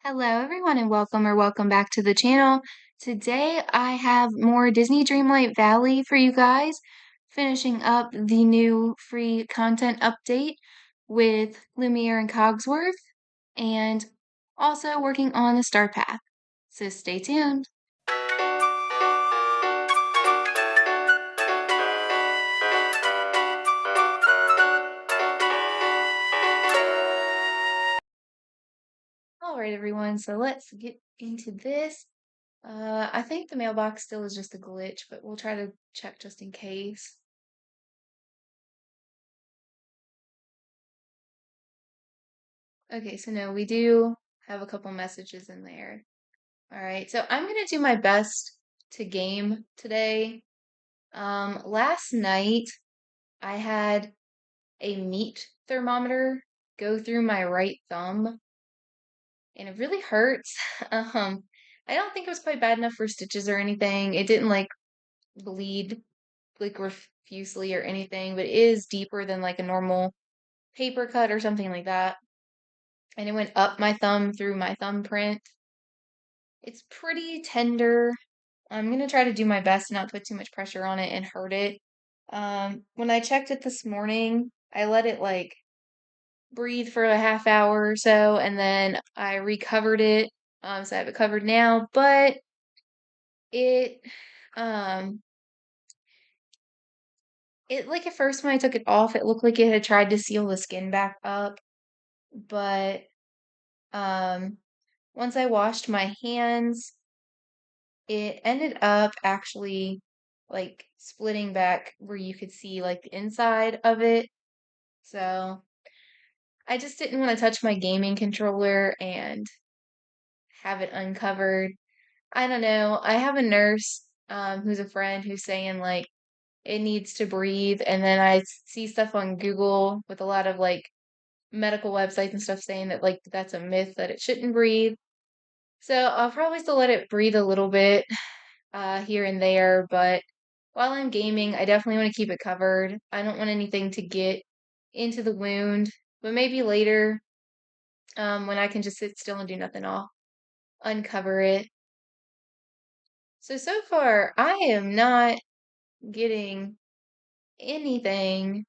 Hello, everyone, and welcome back to the channel. Today I have more Disney Dreamlight Valley for you guys, finishing up the new free content update with Lumiere and Cogsworth, and also working on the Star Path. So stay tuned. All right, everyone, so let's get into this. I think the mailbox still is just a glitch, but we'll try to check just in case. Okay, so no, we do have a couple messages in there. All right, so I'm gonna do my best to game today. Last night I had a meat thermometer go through my right thumb, and it really hurts. Um, I don't think it was quite bad enough for stitches or anything. It didn't like bleed like profusely or anything, but it is deeper than like a normal paper cut or something like that. And it went up my thumb through my thumbprint. It's pretty tender. I'm gonna try to do my best to not put too much pressure on it and hurt it. When I checked it this morning, I let it like breathe for a half hour or so, and then I recovered it. So I have it covered now, but it, um, it like at first when I took it off, it looked like it had tried to seal the skin back up, but um, once I washed my hands, it ended up actually like splitting back where you could see like the inside of it. So I just didn't want to touch my gaming controller and have it uncovered. I don't know. I have a nurse who's a friend who's saying like it needs to breathe, and then I see stuff on Google with a lot of like medical websites and stuff saying that like that's a myth that it shouldn't breathe. So I'll probably still let it breathe a little bit here and there, but while I'm gaming, I definitely want to keep it covered. I don't want anything to get into the wound, but maybe later, when I can just sit still and do nothing, I'll uncover it. So far, I am not getting anything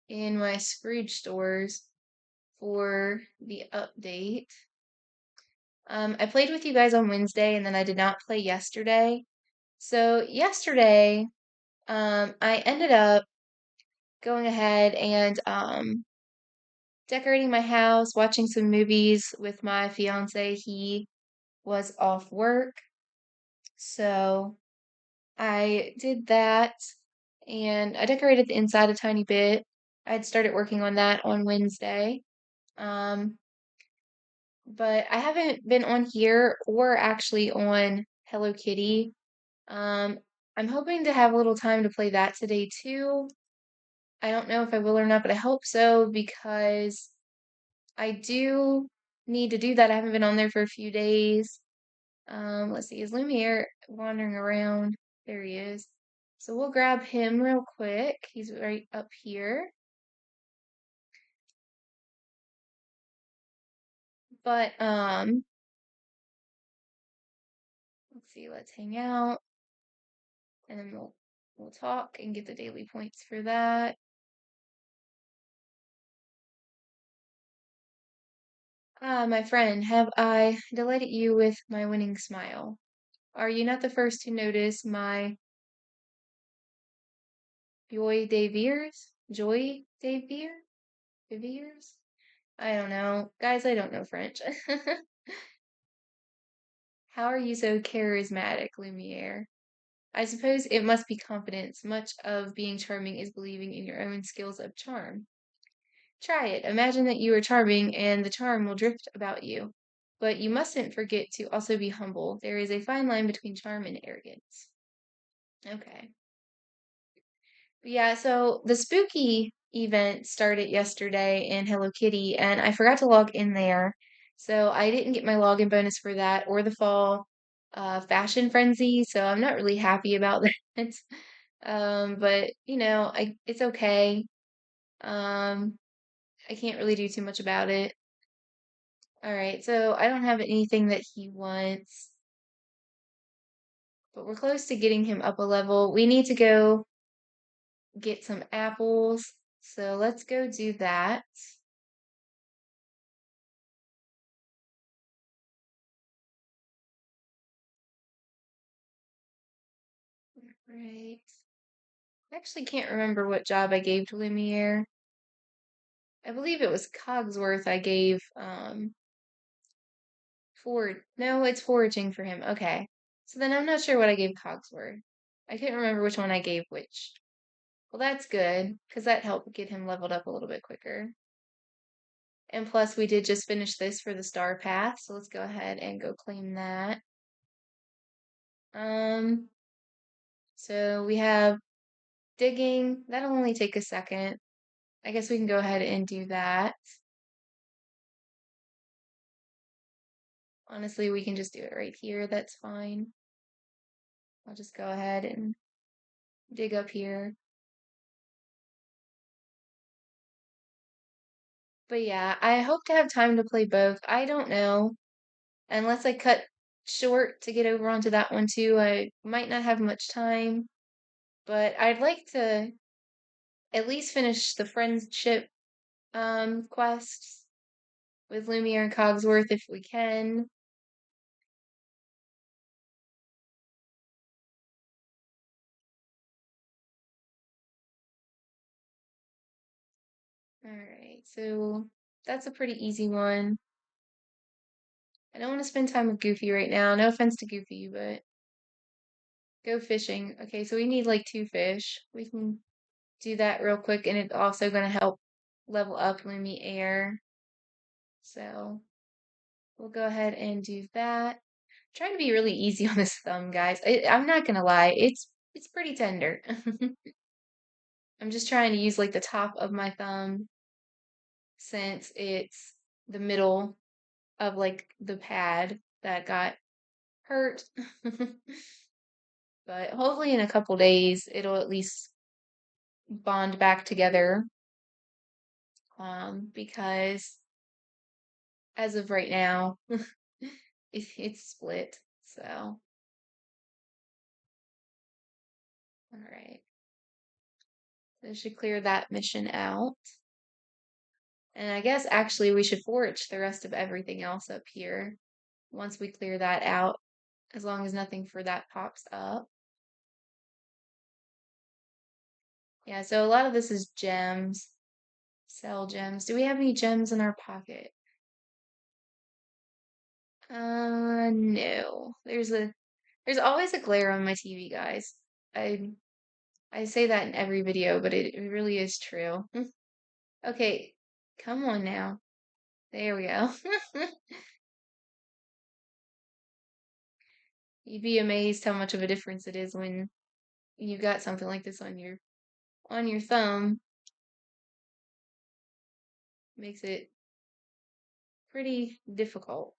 in my Scrooge stores for the update. I played with you guys on Wednesday and then I did not play yesterday. So yesterday, I ended up going ahead and decorating my house, watching some movies with my fiance. He was off work, so I did that and I decorated the inside a tiny bit. I'd started working on that on Wednesday. Um, but I haven't been on here or actually on Hello Kitty. Um, I'm hoping to have a little time to play that today too. I don't know if I will or not, but I hope so because I do need to do that. I haven't been on there for a few days. Let's see, is Lumiere wandering around? There he is. So we'll grab him real quick. He's right up here. But let's see, let's hang out and then we'll talk and get the daily points for that. Ah, my friend, have I delighted you with my winning smile? Are you not the first to notice my joy de vivre? Joy de vivre? Vivres? I don't know. Guys, I don't know French. How are you so charismatic, Lumiere? I suppose it must be confidence. Much of being charming is believing in your own skills of charm. Try it. Imagine that you are charming and the charm will drift about you. But you mustn't forget to also be humble. There is a fine line between charm and arrogance. Okay. Yeah, so the spooky event started yesterday in Hello Kitty, and I forgot to log in there. So I didn't get my login bonus for that or the fall fashion frenzy, so I'm not really happy about that. But you know, it's okay. Um, I can't really do too much about it. All right, so I don't have anything that he wants, but we're close to getting him up a level. We need to go get some apples, so let's go do that. Right. I actually can't remember what job I gave to Lumiere. I believe it was Cogsworth I gave no, it's foraging for him. Okay. So then I'm not sure what I gave Cogsworth. I couldn't remember which one I gave which. Well, that's good, because that helped get him leveled up a little bit quicker. And plus, we did just finish this for the star path, so let's go ahead and go claim that. Um, so we have digging. That'll only take a second. I guess we can go ahead and do that. Honestly, we can just do it right here. That's fine. I'll just go ahead and dig up here. But yeah, I hope to have time to play both. I don't know. Unless I cut short to get over onto that one too, I might not have much time. But I'd like to at least finish the friendship quests with Lumiere and Cogsworth if we can. Alright, so that's a pretty easy one. I don't want to spend time with Goofy right now. No offense to Goofy, but go fishing. Okay, so we need like 2 fish. We can do that real quick, and it's also going to help level up Lumiere. So we'll go ahead and do that. Trying to be really easy on this thumb, guys. I'm not gonna lie, it's pretty tender. I'm just trying to use like the top of my thumb since it's the middle of like the pad that got hurt. But hopefully in a couple days it'll at least bond back together. Because as of right now, it's split. So, all right. That should clear that mission out. And I guess actually we should forage the rest of everything else up here once we clear that out, as long as nothing for that pops up. Yeah, so a lot of this is gems. Sell gems. Do we have any gems in our pocket? No. There's always a glare on my TV, guys. I I say that in every video, but it really is true. Okay, come on now. There we go. You'd be amazed how much of a difference it is when you got something like this on your thumb. Makes it pretty difficult.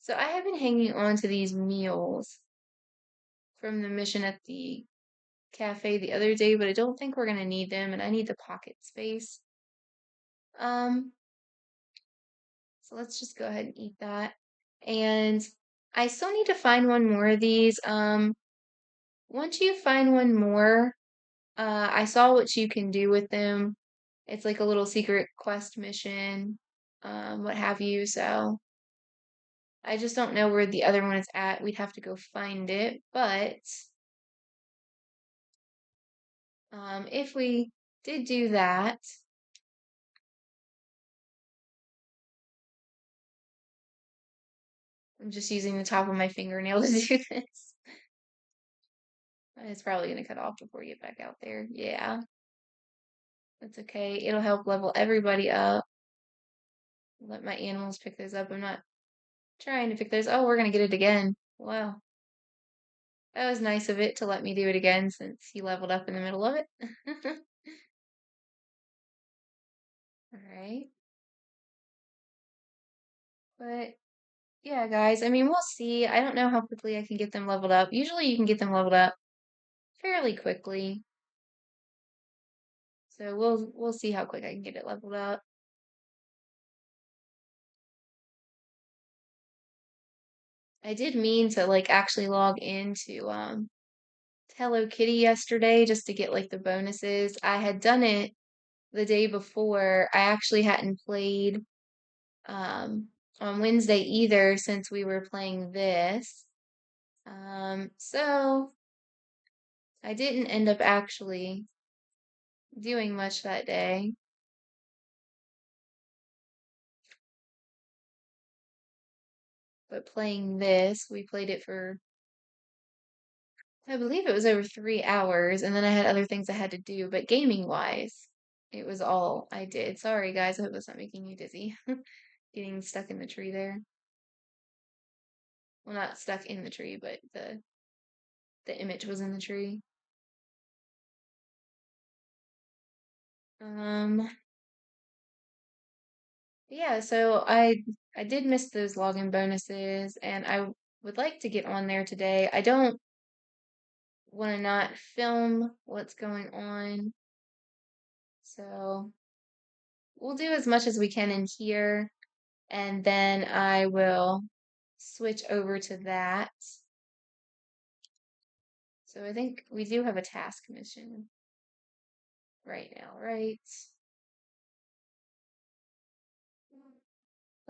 So I have been hanging on to these meals from the mission at the cafe the other day, but I don't think we're gonna need them, and I need the pocket space. Um, so let's just go ahead and eat that. And I still need to find one more of these. Once you find one more, I saw what you can do with them. It's like a little secret quest mission, what have you. So I just don't know where the other one is at. We'd have to go find it. But if we did do that, I'm just using the top of my fingernail to do this. It's probably going to cut off before we get back out there. Yeah, that's okay. It'll help level everybody up. Let my animals pick those up. I'm not trying to pick those. Oh, we're going to get it again. Wow. That was nice of it to let me do it again since he leveled up in the middle of it. All right. But yeah, guys, I mean, we'll see. I don't know how quickly I can get them leveled up. Usually you can get them leveled up fairly quickly. So we'll see how quick I can get it leveled up. I did mean to like actually log into Hello Kitty yesterday just to get like the bonuses. I had done it the day before. I actually hadn't played um on Wednesday either since we were playing this. So I didn't end up actually doing much that day. But playing this, we played it for, I believe it was over 3 hours, and then I had other things I had to do. But gaming wise, it was all I did. Sorry, guys. I hope that's not making you dizzy. Getting stuck in the tree there. Well, not stuck in the tree, but the image was in the tree. Um, yeah, so I did miss those login bonuses, and I would like to get on there today. I don't want to not film what's going on, so we'll do as much as we can in here, and then I will switch over to that. So I think we do have a task mission right now, right?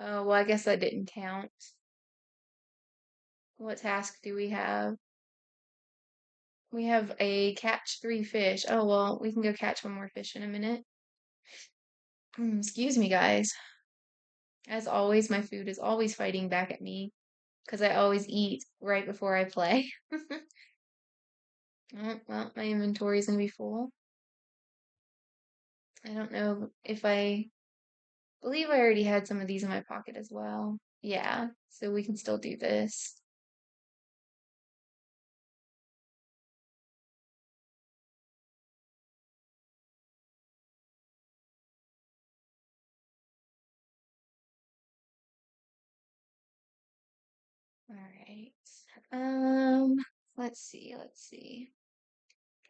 Oh, well, I guess that didn't count. What task do we have? We have a catch 3 fish. Oh, well, we can go catch one more fish in a minute. Excuse me, guys. As always, my food is always fighting back at me because I always eat right before I play. Oh, well, my inventory is going to be full. I don't know if I believe I already had some of these in my pocket as well. Yeah, so we can still do this. All right. Um, let's see, let's see.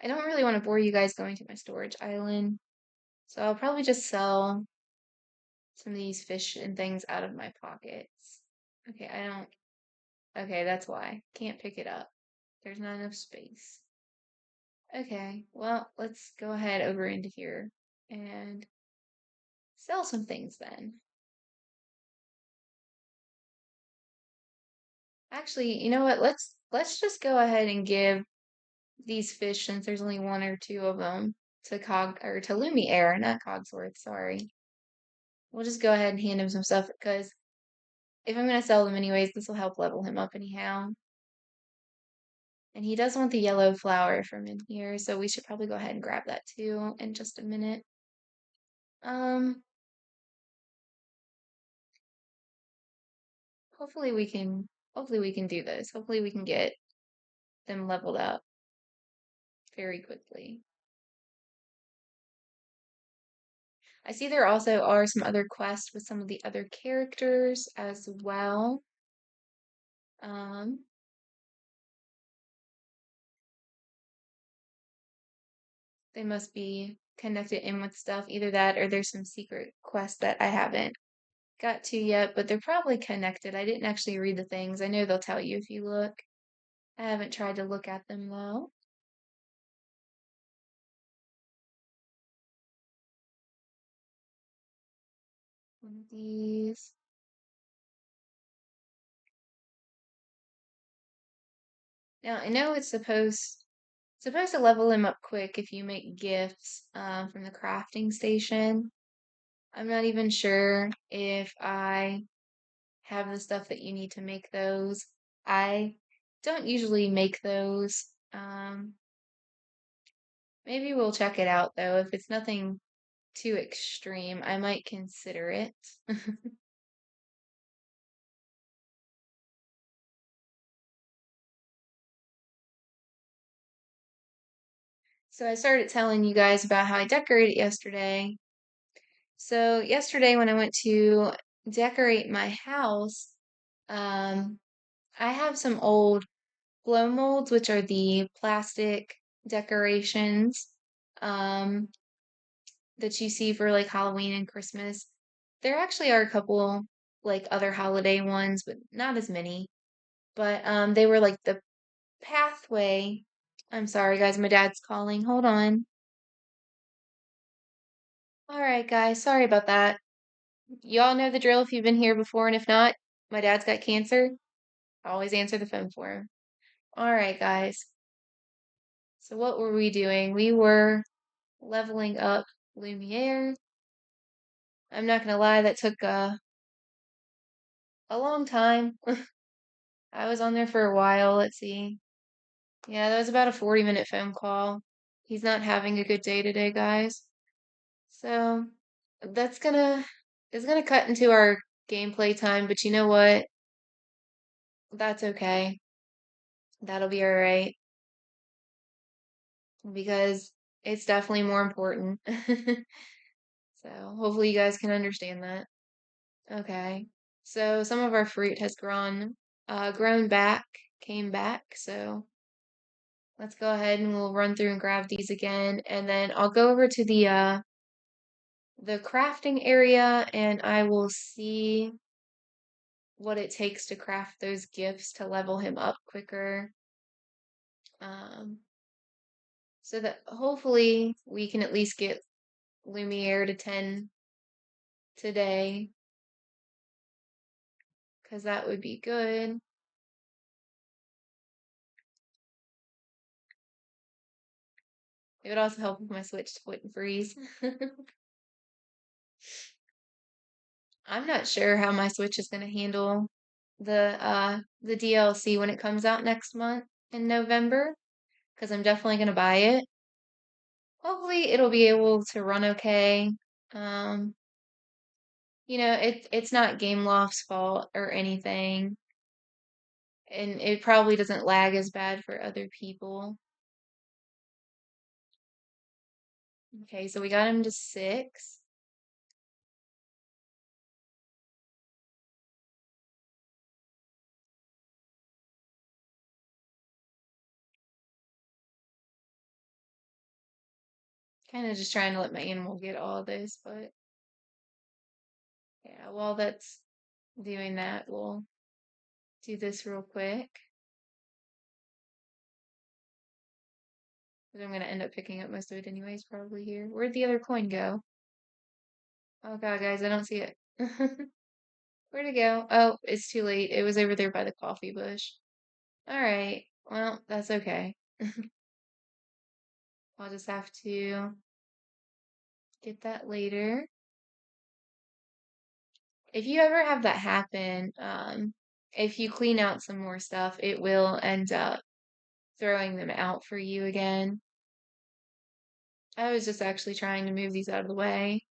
I don't really want to bore you guys going to my storage island, so I'll probably just sell some of these fish and things out of my pockets. Okay, I don't. Okay, that's why. Can't pick it up. There's not enough space. Okay, well, let's go ahead over into here and sell some things then. Actually, you know what? Let's just go ahead and give these fish, since there's only one or two of them, to Cog or to Lumiere, not Cogsworth, sorry. We'll just go ahead and hand him some stuff because if I'm gonna sell them anyways, this will help level him up anyhow. And he does want the yellow flower from in here, so we should probably go ahead and grab that too in just a minute. Um, hopefully we can do this. Hopefully we can get them leveled up very quickly. I see there also are some other quests with some of the other characters as well. Um, they must be connected in with stuff, either that or there's some secret quest that I haven't got to yet, but they're probably connected. I didn't actually read the things. I know they'll tell you if you look. I haven't tried to look at them though. One of these. Now I know it's supposed to level him up quick if you make gifts from the crafting station. I'm not even sure if I have the stuff that you need to make those. I don't usually make those. Maybe we'll check it out though. If it's nothing too extreme, I might consider it. So I started telling you guys about how I decorated yesterday. So yesterday when I went to decorate my house, um, I have some old glow molds, which are the plastic decorations um, that you see for like Halloween and Christmas. There actually are a couple like other holiday ones, but not as many. but they were like the pathway. I'm sorry, guys, my dad's calling. Hold on. All right, guys, sorry about that. Y'all know the drill if you've been here before, and if not, my dad's got cancer. I always answer the phone for him. All right, guys. So what were we doing? We were leveling up Lumiere. I'm not gonna lie, that took a long time. I was on there for a while. Let's see. Yeah, that was about a 40-minute phone call. He's not having a good day today, guys. So that's gonna it's gonna cut into our gameplay time, but you know what? That's okay. That'll be all right because it's definitely more important. So hopefully you guys can understand that. Okay. So some of our fruit has grown back, came back. So let's go ahead and we'll run through and grab these again, and then I'll go over to the crafting area and I will see what it takes to craft those gifts to level him up quicker. Um, so that hopefully we can at least get Lumiere to 10 today, because that would be good. It would also help if my Switch wouldn't freeze. I'm not sure how my Switch is going to handle the DLC when it comes out next month in November, because I'm definitely going to buy it. Hopefully it'll be able to run okay. Um, it's not Gameloft's fault or anything, and it probably doesn't lag as bad for other people. Okay, so we got him to 6. Kind of just trying to let my animal get all this, but yeah, while that's doing that, we'll do this real quick. Because I'm going to end up picking up most of it anyways, probably here. Where'd the other coin go? Oh god, guys, I don't see it. Where'd it go? Oh, it's too late. It was over there by the coffee bush. Alright, well, that's okay. I'll just have to get that later. If you ever have that happen, if you clean out some more stuff, it will end up throwing them out for you again. I was just actually trying to move these out of the way.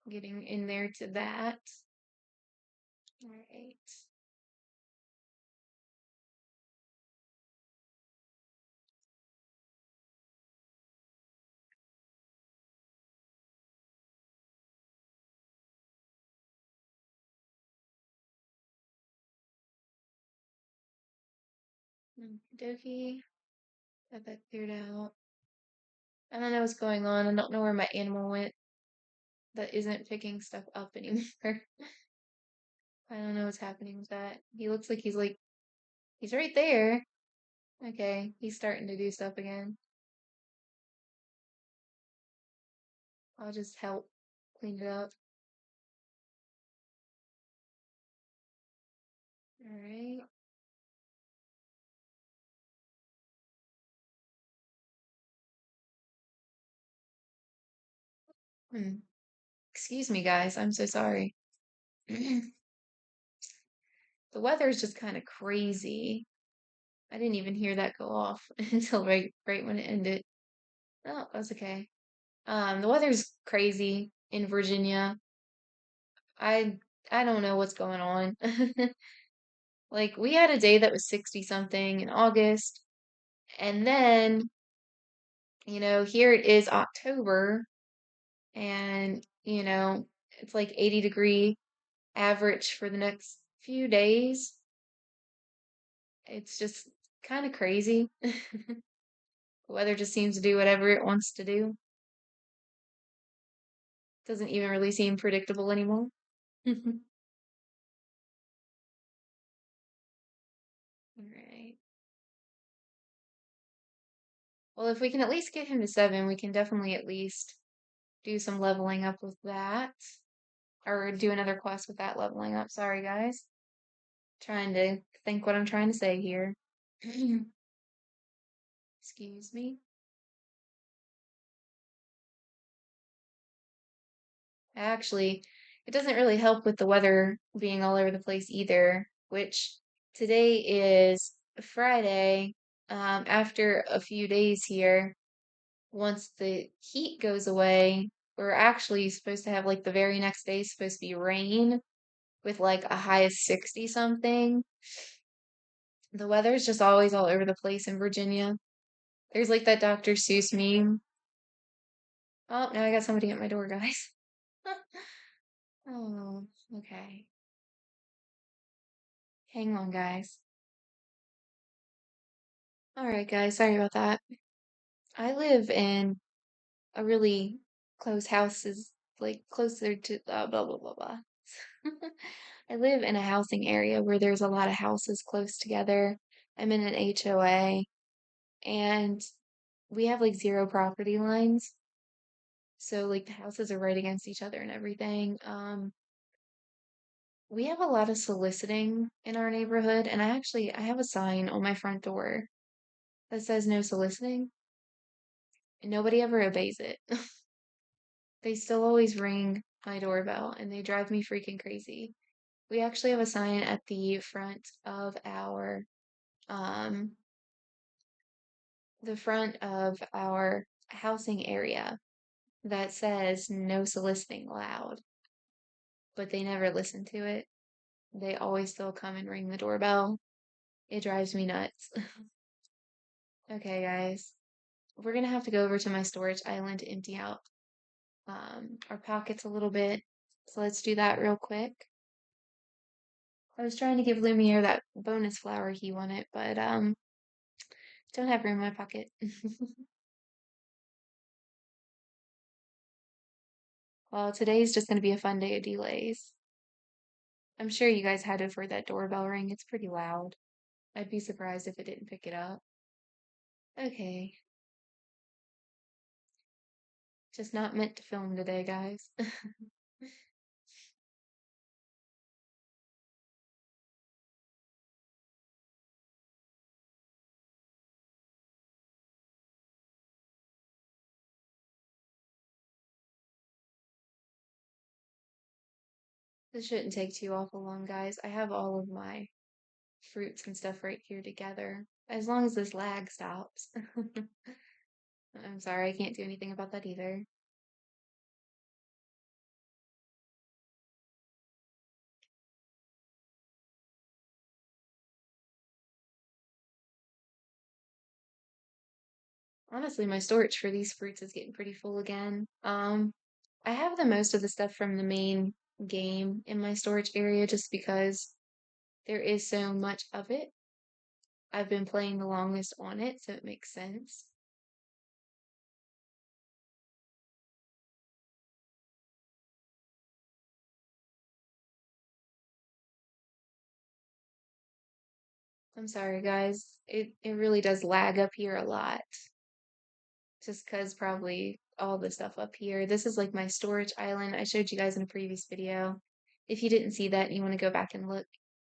Getting in there to that. Alright. Okie got that cleared out. I don't know what's going on. I don't know where my animal went that isn't picking stuff up anymore. I don't know what's happening with that. He looks like he's right there. Okay, he's starting to do stuff again. I'll just help clean it up. Alright. Excuse me, guys. I'm so sorry. The weather is just kind of crazy. I didn't even hear that go off until right when it ended. Oh, that's okay. The weather's crazy in Virginia. I I don't know what's going on. Like we had a day that was 60 something in August, and then, here it is October, and it's like 80-degree average for the next few days. It's just kind of crazy. The weather just seems to do whatever it wants to do. Doesn't even really seem predictable anymore. Well, if we can at least get him to 7, we can definitely at least do some leveling up with that. Or do another quest with that leveling up. Sorry, guys. Trying to think what I'm trying to say here. Excuse me. Actually, it doesn't really help with the weather being all over the place either, which today is Friday. After a few days here, once the heat goes away, we're actually supposed to have like the very next day supposed to be rain with like a high of 60 something. The weather's just always all over the place in Virginia. There's like that Dr. Seuss meme. Oh, now I got somebody at my door, guys. Oh, okay. Hang on, guys. All right, guys, sorry about that. I live in a really close house, is like closer to blah blah blah blah. I live in a housing area where there's a lot of houses close together. I'm in an HOA and we have like zero property lines. So like the houses are right against each other and everything. We have a lot of soliciting in our neighborhood, and I have a sign on my front door that says no soliciting, and nobody ever obeys it. They still always ring my doorbell and they drive me freaking crazy. We actually have a sign at um the front of our housing area that says no soliciting allowed, but they never listen to it. They always still come and ring the doorbell. It drives me nuts. Okay, guys. We're gonna have to go over to my storage island to empty out our pockets a little bit. So let's do that real quick. I was trying to give Lumiere that bonus flower he wanted, but don't have room in my pocket. Well, today's just gonna be a fun day of delays. I'm sure you guys had to have heard that doorbell ring. It's pretty loud. I'd be surprised if it didn't pick it up. Okay. Just not meant to film today, guys. This shouldn't take too awful long, guys. I have all of my fruits and stuff right here together. As long as this lag stops. I'm sorry, I can't do anything about that either. Honestly, my storage for these fruits is getting pretty full again. I have the most of the stuff from the main game in my storage area just because there is so much of it. I've been playing the longest on it, so it makes sense. I'm sorry, guys. It really does lag up here a lot. Just because probably all the stuff up here. This is like my storage island I showed you guys in a previous video. If you didn't see that and you want to go back and look,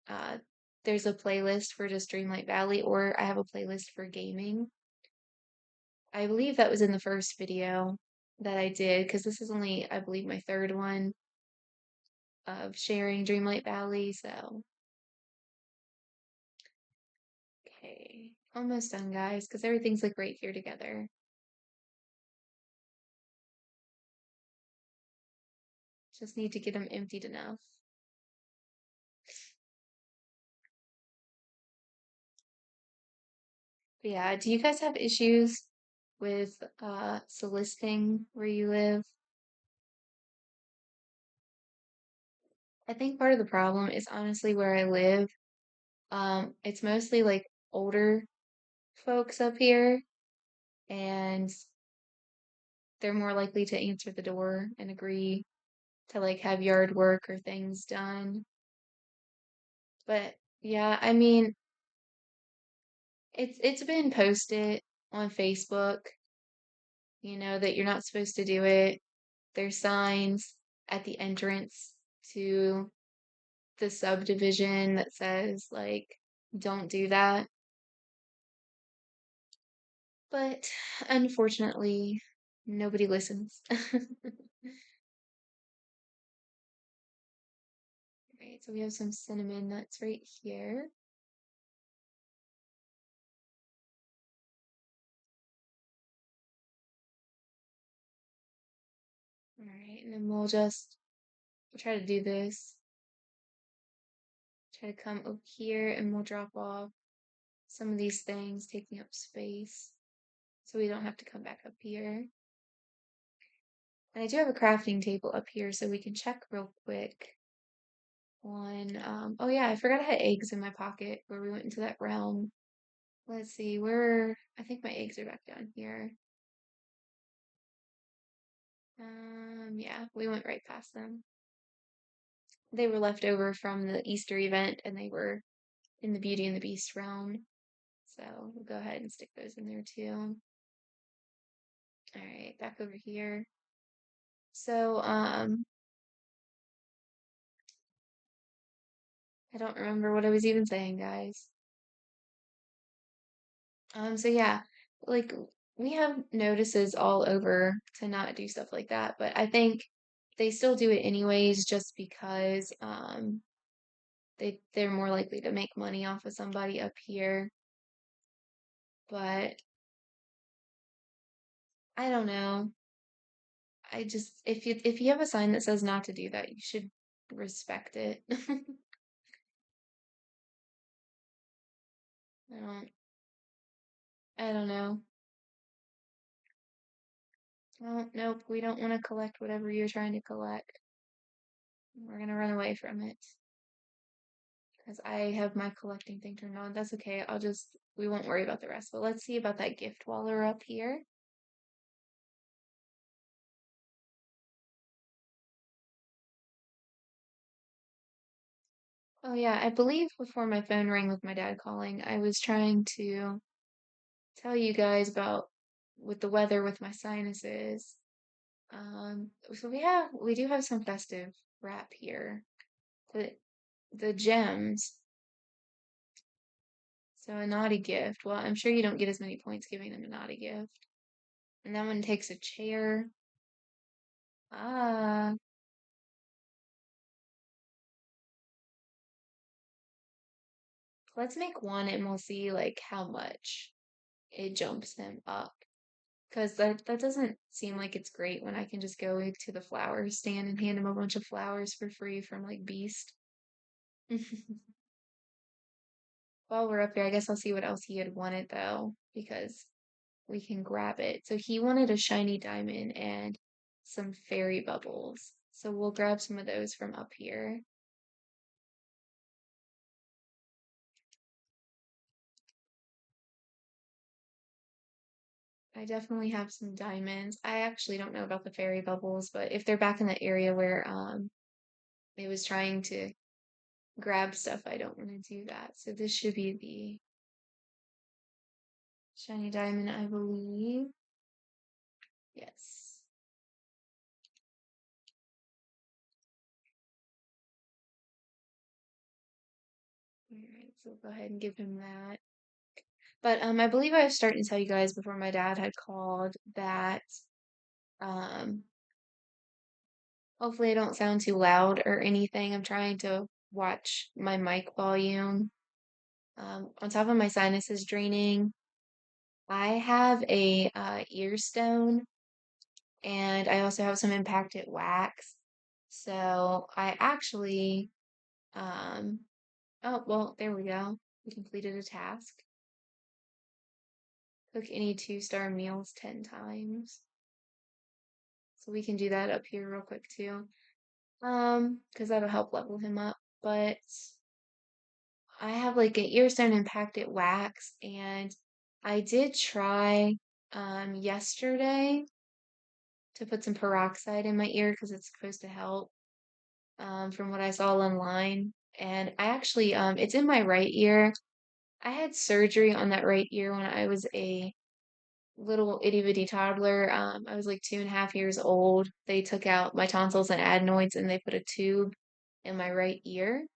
uh, there's a playlist for just Dreamlight Valley, or I have a playlist for gaming. I believe that was in the first video that I did, because this is only, I believe, my third one of sharing Dreamlight Valley, so okay. Almost done, guys, because everything's like right here together. Just need to get them emptied enough. But yeah, do you guys have issues with soliciting where you live? I think part of the problem is honestly where I live. It's mostly like older folks up here, and they're more likely to answer the door and agree to like have yard work or things done. But yeah, I mean, it's been posted on Facebook, that you're not supposed to do it. There's signs at the entrance to the subdivision that says, like, don't do that. But unfortunately, nobody listens. Right, so we have some cinnamon nuts right here. All right, and then we'll try to do this. Try to come over here and we'll drop off some of these things taking up space so we don't have to come back up here. And I do have a crafting table up here so we can check real quick on, oh yeah, I forgot I had eggs in my pocket where we went into that realm. Let's see, I think my eggs are back down here. Yeah, we went right past them. They were left over from the Easter event and they were in the Beauty and the Beast realm. So we'll go ahead and stick those in there too. All right, back over here. So, I don't remember what I was even saying, guys. So yeah, like we have notices all over to not do stuff like that, but I think they still do it anyways just because they're more likely to make money off of somebody up here. But I don't know. I just if you have a sign that says not to do that, you should respect it. I don't I don't know. Well, nope, we don't want to collect whatever you're trying to collect. We're gonna run away from it. Because I have my collecting thing turned on. That's okay. We won't worry about the rest. But let's see about that gift waller up here. Oh yeah, I believe before my phone rang with my dad calling, I was trying to tell you guys about with the weather with my sinuses. So we do have some festive wrap here. The the gems. So a naughty gift. Well, I'm sure you don't get as many points giving them a naughty gift. And that one takes a chair. Ah, let's make one and we'll see like how much it jumps him up. Because that doesn't seem like it's great when I can just go to the flower stand and hand him a bunch of flowers for free from like Beast. While we're up here, I guess I'll see what else he had wanted though, because we can grab it. So he wanted a shiny diamond and some fairy bubbles. So we'll grab some of those from up here. I definitely have some diamonds. I actually don't know about the fairy bubbles, but if they're back in the area where it was trying to grab stuff, I don't want to do that. So this should be the shiny diamond, I believe. Yes. All right, so we'll go ahead and give him that. But I believe I was starting to tell you guys before my dad had called that um hopefully I don't sound too loud or anything. I'm trying to watch my mic volume. On top of my sinuses draining, I have a ear stone and I also have some impacted wax. So I actually, um, oh, well, there we go. We completed a task. Cook any 2-star meals 10 times. So we can do that up here real quick too. Because that'll help level him up. But I have like an ear stone impacted wax and I did try yesterday to put some peroxide in my ear because it's supposed to help from what I saw online. And I actually, it's in my right ear. I had surgery on that right ear when I was a little itty bitty toddler. I was like 2.5 years old. They took out my tonsils and adenoids and they put a tube in my right ear.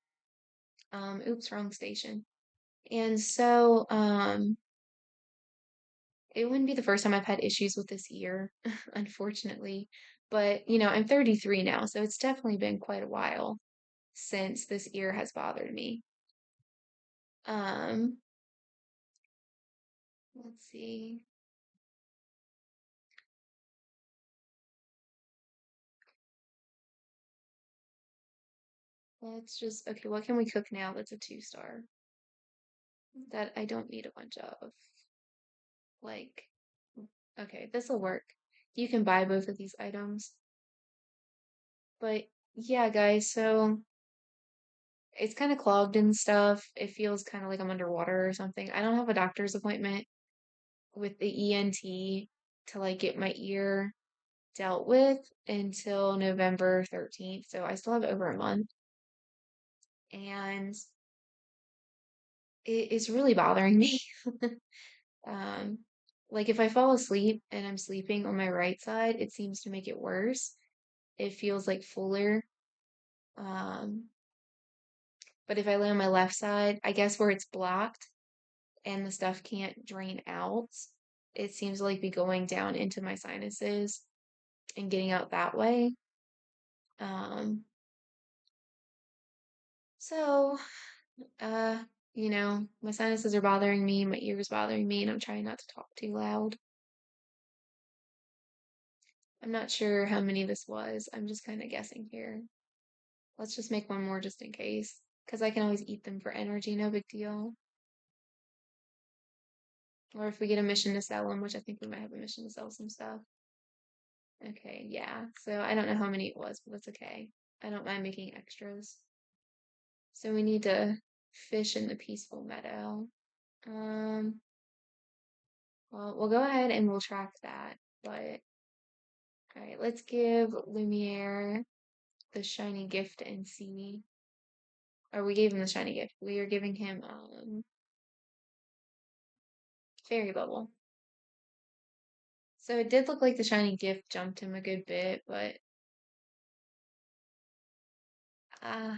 Oops, wrong station. And so, it wouldn't be the first time I've had issues with this ear, unfortunately. But, I'm 33 now, so it's definitely been quite a while since this ear has bothered me. Um, let's see. Okay, what can we cook now that's a 2-star? That I don't need a bunch of. Like, okay, this'll work. You can buy both of these items. But yeah, guys, so it's kind of clogged and stuff. It feels kind of like I'm underwater or something. I don't have a doctor's appointment with the ENT to like get my ear dealt with until November 13th. So I still have over a month. And it is really bothering me. Um, like if I fall asleep and I'm sleeping on my right side, it seems to make it worse. It feels like fuller. Um, but if I lay on my left side, I guess where it's blocked and the stuff can't drain out, it seems to like be going down into my sinuses and getting out that way. Um, so, uh, my sinuses are bothering me, my ears bothering me, and I'm trying not to talk too loud. I'm not sure how many this was. I'm just kind of guessing here. Let's just make one more just in case, because I can always eat them for energy, no big deal. Or if we get a mission to sell them, which I think we might have a mission to sell some stuff. Okay, yeah. So I don't know how many it was, but that's okay. I don't mind making extras. So we need to fish in the peaceful meadow. Um, well, we'll go ahead and we'll track that. But all right, let's give Lumiere the shiny gift and see. Or we gave him the shiny gift. We are giving him fairy bubble. So it did look like the shiny gift jumped him a good bit, but uh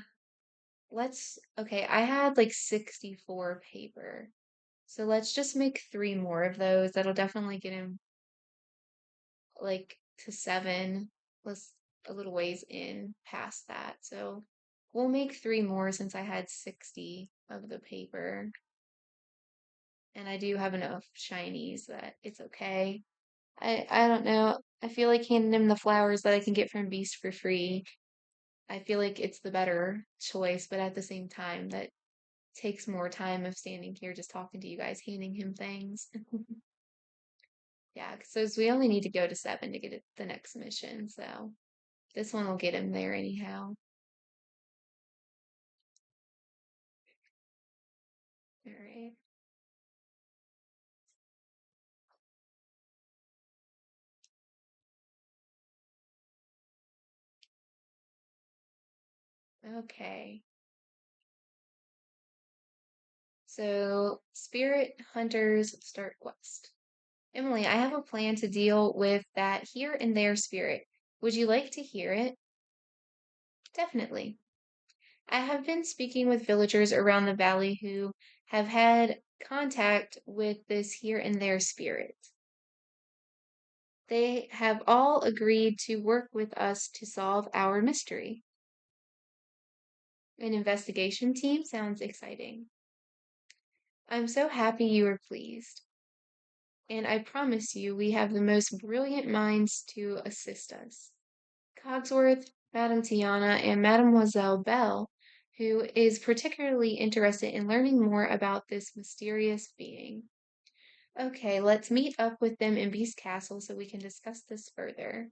okay, I had like 64 paper. So let's just make 3 more of those. That'll definitely get him like to 7. Let's a little ways in past that. So we'll make 3 more since I had 60 of the paper. And I do have enough shinies that it's okay. I don't know. I feel like handing him the flowers that I can get from Beast for free. I feel like it's the better choice, but at the same time, that takes more time of standing here just talking to you guys, handing him things. Yeah, so we only need to go to 7 to get the next mission, so this one will get him there anyhow. All right. Okay. So, Spirit Hunters start quest. Emily, I have a plan to deal with that here and there spirit. Would you like to hear it? Definitely. I have been speaking with villagers around the valley who have had contact with this here and there spirit. They have all agreed to work with us to solve our mystery. An investigation team sounds exciting. I'm so happy you are pleased. And I promise you, we have the most brilliant minds to assist us. Cogsworth, Madame Tiana, and Mademoiselle Belle, who is particularly interested in learning more about this mysterious being. Okay, let's meet up with them in Beast Castle so we can discuss this further.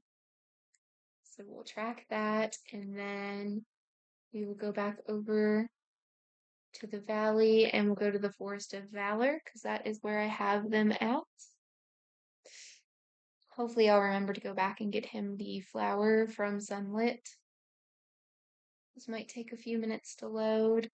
So we'll track that, and then we will go back over to the valley and we'll go to the Forest of Valor because that is where I have them at. Hopefully, I'll remember to go back and get him the flower from Sunlit. This might take a few minutes to load.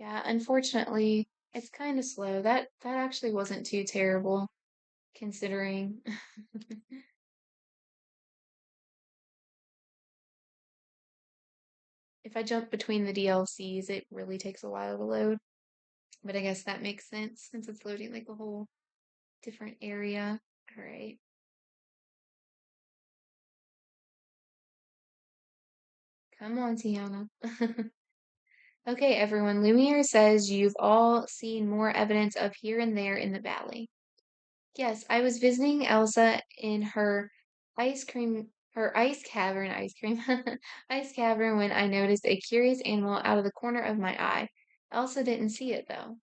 Yeah, unfortunately, it's kind of slow. That actually wasn't too terrible considering. If I jump between the DLCs, it really takes a while to load. But I guess that makes sense since it's loading like a whole different area. All right. Come on, Tiana. Okay, everyone. Lumiere says you've all seen more evidence of here and there in the valley. Yes, I was visiting Elsa in her ice cavern, ice cream, ice cavern when I noticed a curious animal out of the corner of my eye. Elsa didn't see it though.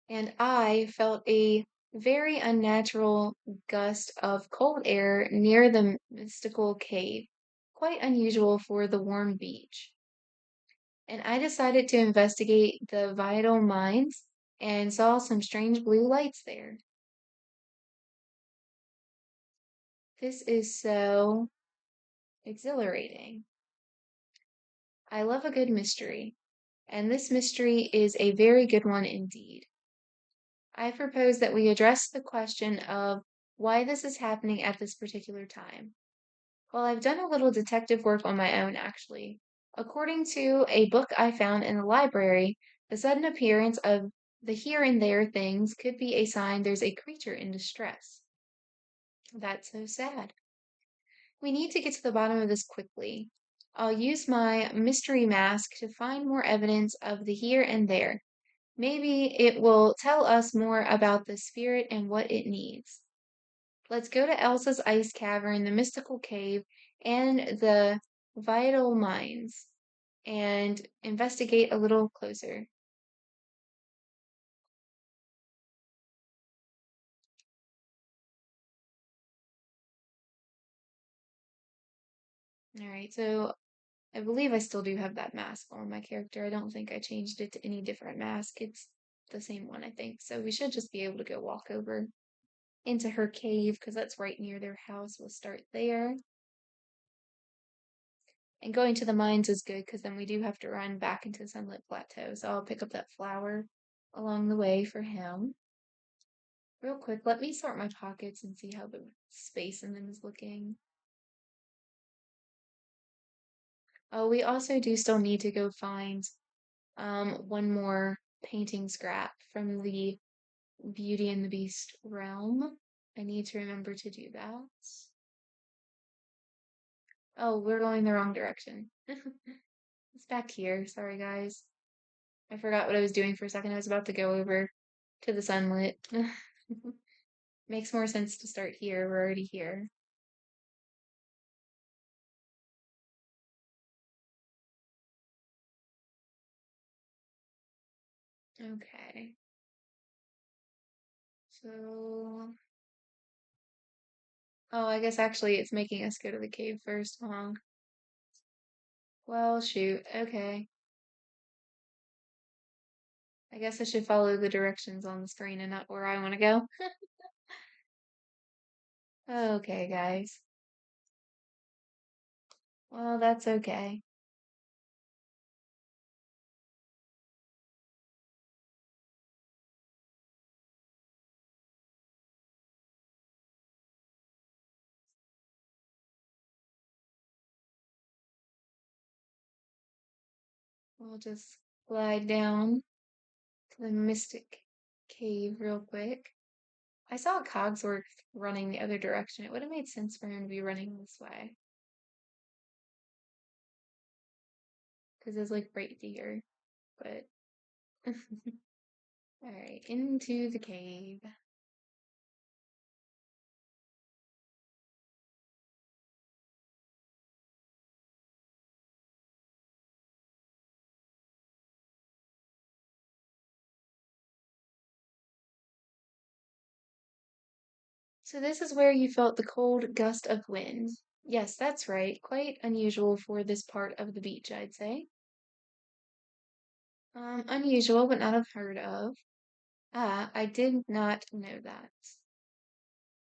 And I felt a very unnatural gust of cold air near the mystical cave, quite unusual for the warm beach. And I decided to investigate the vital mines and saw some strange blue lights there. This is so exhilarating. I love a good mystery, and this mystery is a very good one indeed. I propose that we address the question of why this is happening at this particular time. Well, I've done a little detective work on my own, actually. According to a book I found in the library, the sudden appearance of the here and there things could be a sign there's a creature in distress. That's so sad. We need to get to the bottom of this quickly. I'll use my mystery mask to find more evidence of the here and there. Maybe it will tell us more about the spirit and what it needs. Let's go to Elsa's ice cavern, the mystical cave, and the vital mines and investigate a little closer. All right, so I believe I still do have that mask on my character. I don't think I changed it to any different mask. It's the same one, I think. So we should just be able to go walk over into her cave because that's right near their house. We'll start there. And going to the mines is good because then we do have to run back into Sunlit Plateau. So I'll pick up that flower along the way for him. Real quick, let me sort my pockets and see how the space in them is looking. Oh, we also do still need to go find one more painting scrap from the Beauty and the Beast realm. I need to remember to do that. Oh, we're going the wrong direction. It's back here. Sorry, guys. I forgot what I was doing for a second. I was about to go over to the sunlit. Makes more sense to start here. We're already here. Okay. So, oh, I guess actually it's making us go to the cave first, huh? Well, shoot. Okay. I guess I should follow the directions on the screen and not where I want to go. Okay, guys. Well, that's okay. We'll just glide down to the Mystic Cave real quick. I saw Cogsworth running the other direction. It would have made sense for him to be running this way. Because it's like right here. But alright, into the cave. So this is where you felt the cold gust of wind. Yes, that's right. Quite unusual for this part of the beach, I'd say. Unusual, but not unheard of. Ah, I did not know that.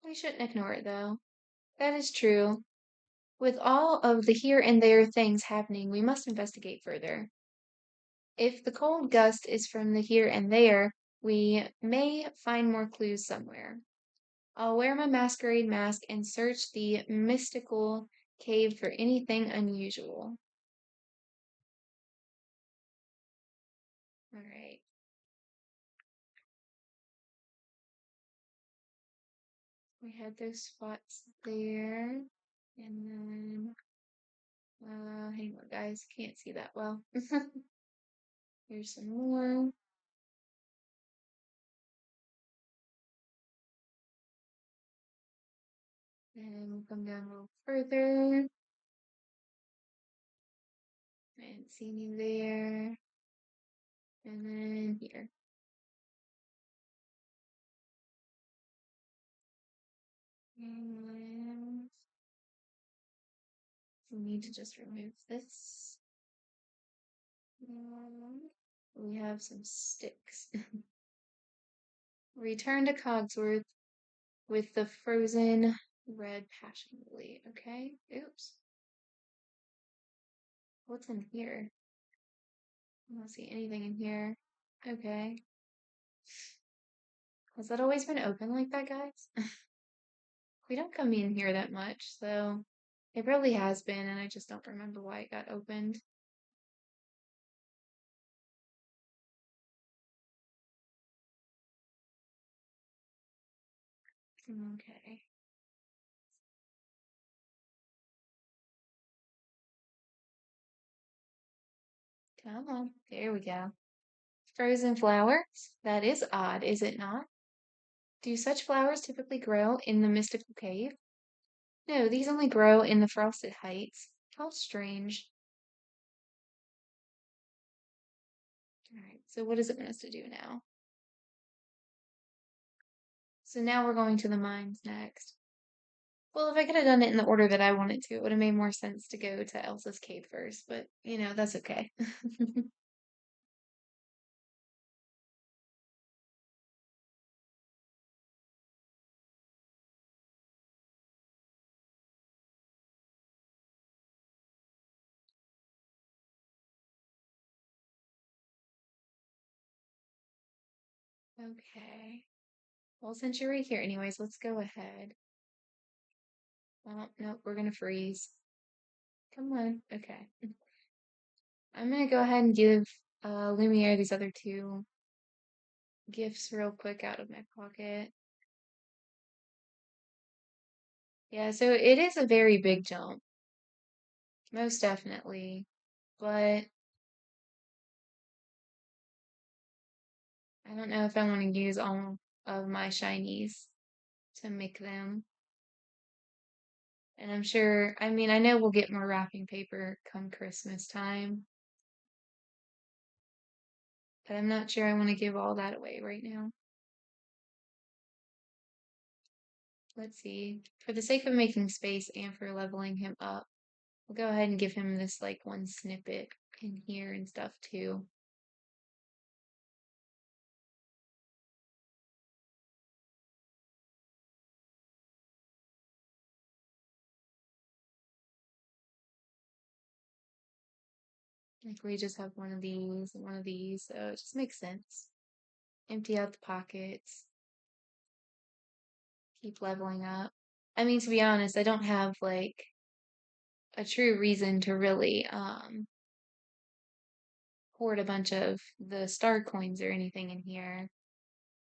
We shouldn't ignore it, though. That is true. With all of the here and there things happening, we must investigate further. If the cold gust is from the here and there, we may find more clues somewhere. I'll wear my masquerade mask and search the mystical cave for anything unusual. All right. We had those spots there. And then, hang on, guys. Can't see that well. Here's some more. And we'll come down a little further. I didn't see any there. And then here. And we need to just remove this. And we have some sticks. Return to Cogsworth with the frozen red passion lily. Okay. Oops. What's in here? I don't see anything in here. Okay. Has that always been open like that, guys? We don't come in here that much, so it probably has been, and I just don't remember why it got opened. Okay. Come on. There we go. Frozen flowers? That is odd, is it not? Do such flowers typically grow in the mystical cave? No, these only grow in the frosted heights. How strange. Alright, so what does it want us to do now? So now we're going to the mines next. Well, if I could have done it in the order that I wanted to, it would have made more sense to go to Elsa's cave first, but that's okay. Okay. Well, since you're right here anyways, let's go ahead. Oh, no, we're gonna freeze. Come on. Okay. I'm gonna go ahead and give Lumiere these other two gifts real quick out of my pocket. Yeah, so it is a very big jump. Most definitely. But I don't know if I want to use all of my shinies to make them. And I'm sure, I mean, I know we'll get more wrapping paper come Christmas time, but I'm not sure I want to give all that away right now. Let's see. For the sake of making space and for leveling him up, we'll go ahead and give him this like one snippet in here and stuff too. Like we just have one of these and one of these, so it just makes sense. Empty out the pockets, keep leveling up. I mean, to be honest, I don't have like a true reason to really hoard a bunch of the star coins or anything in here.